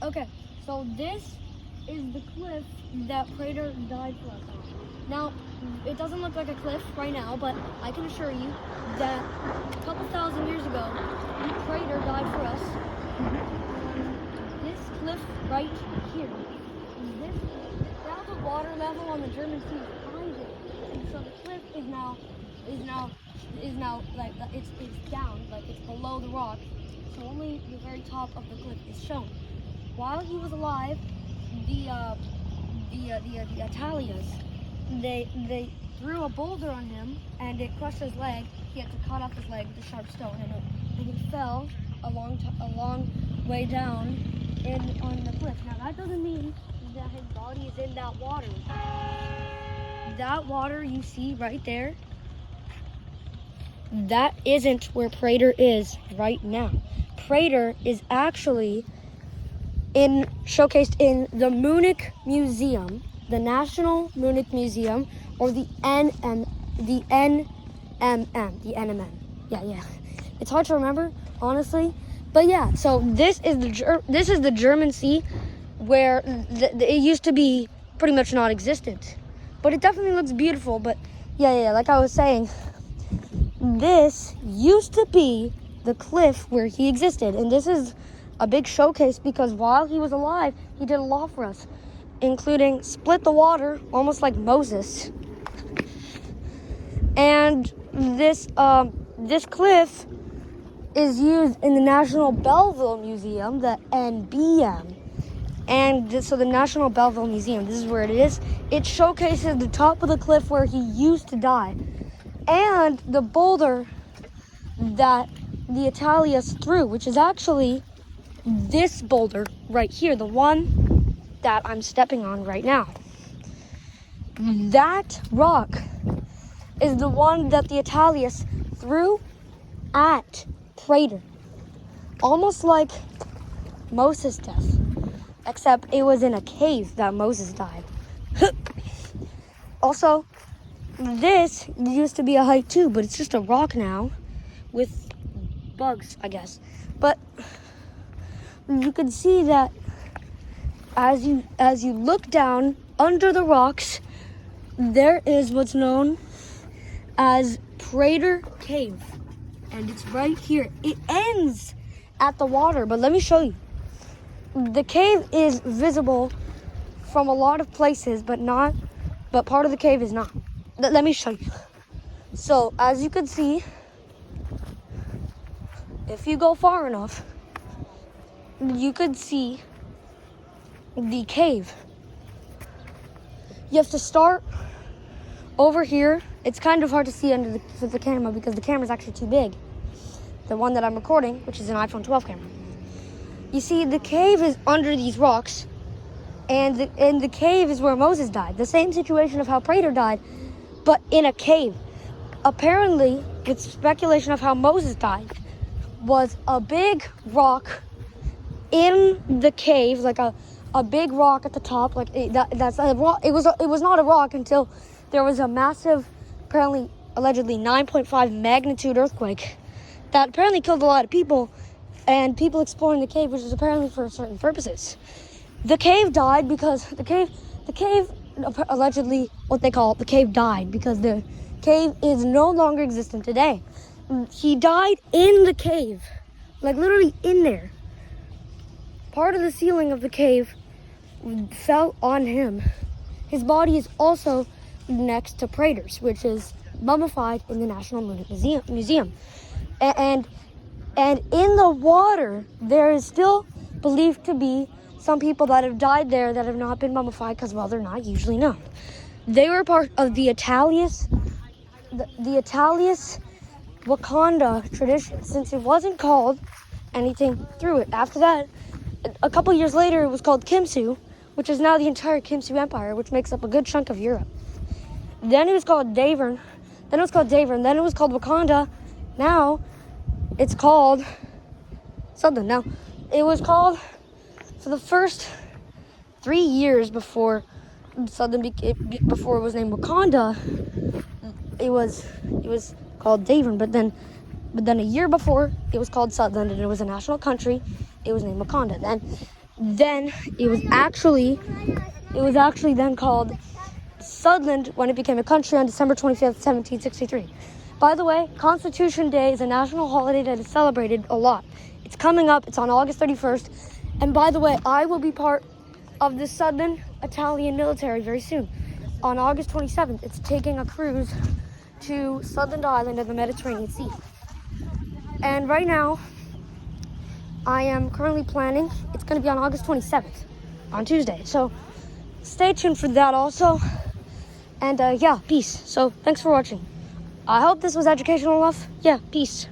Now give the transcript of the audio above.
Okay, so this is the cliff that Prader died for us on. Now, it doesn't look like a cliff right now, but I can assure you that a couple thousand years ago, Prader died for us on this cliff right here. Now the water level on the German Sea is rising, and so the cliff is now like it's down, like it's below the rock, so only the very top of the cliff is shown. While he was alive, the Italians, they threw a boulder on him and it crushed his leg. He had to cut off his leg with a sharp stone, and he fell a long way down on the cliff. Now that doesn't mean that his body is in that water. That water you see right there, that isn't where Prader is right now. Prader is actually showcased in the Munich Museum, the National Munich Museum, or the NMM. Yeah. It's hard to remember, honestly, but yeah. So this is the German Sea, where it used to be pretty much non-existent, but it definitely looks beautiful. But yeah. Like I was saying, this used to be the cliff where he existed, and this is a big showcase because while he was alive, he did a lot for us, including split the water, almost like Moses. And this cliff is used in the National Belleville Museum, the NBM. And so the National Belleville Museum, this is where it is. It showcases the top of the cliff where he used to die, and the boulder that the Italians threw, which is actually this boulder right here, the one that I'm stepping on right now. That rock is the one that the Italians threw at Prader, almost like Moses' death, except it was in a cave that Moses died. Also, this used to be a hike too, but it's just a rock now with bugs, I guess. But you can see that as you look down under the rocks, there is what's known as Prader Cave, and it's right here. It ends at the water, but let me show you. The cave is visible from a lot of places, but part of the cave is not. Let me show you. So as you can see, if you go far enough, you could see the cave. You have to start over here. It's kind of hard to see under the camera because the camera is actually too big. The one that I'm recording, which is an iPhone 12 camera. You see, the cave is under these rocks, and the cave is where Moses died. The same situation of how Prader died, but in a cave. Apparently, with speculation of how Moses died, was a big rock in the cave, like a big rock at the top, like that's a rock. It was not a rock until there was a massive, apparently, allegedly 9.5 magnitude earthquake that apparently killed a lot of people, and people exploring the cave, which is apparently for certain purposes. The cave died because the cave allegedly, what they call it, the cave died because the cave is no longer existent today. He died in the cave, like literally in there. Part of the ceiling of the cave fell on him. His body is also next to Prader's, which is mummified in the National Munich Museum. And in the water, there is still believed to be some people that have died there that have not been mummified because, well, they're not usually known. They were part of the Italians Wakanda tradition, since it wasn't called anything through it. After that, a couple years later, it was called Kimsu, which is now the entire Kimsu Empire, which makes up a good chunk of Europe. Then it was called Davern. Then it was called Wakanda. Now it's called something. Now it was called, for the first 3 years before before it was named Wakanda, it was called Davern. But then a year before, it was called Sutherland, and it was a national country. It was named Wakanda. Then it was actually then called Sutherland when it became a country on December 25th, 1763. By the way, Constitution Day is a national holiday that is celebrated a lot. It's coming up. It's on August 31st. And by the way, I will be part of the Southern Italian military very soon. On August 27th, it's taking a cruise to Sutherland Island in the Mediterranean Sea. And right now, I am currently planning. It's going to be on August 27th, on Tuesday. So stay tuned for that also. And yeah, peace. So thanks for watching. I hope this was educational enough. Yeah, peace.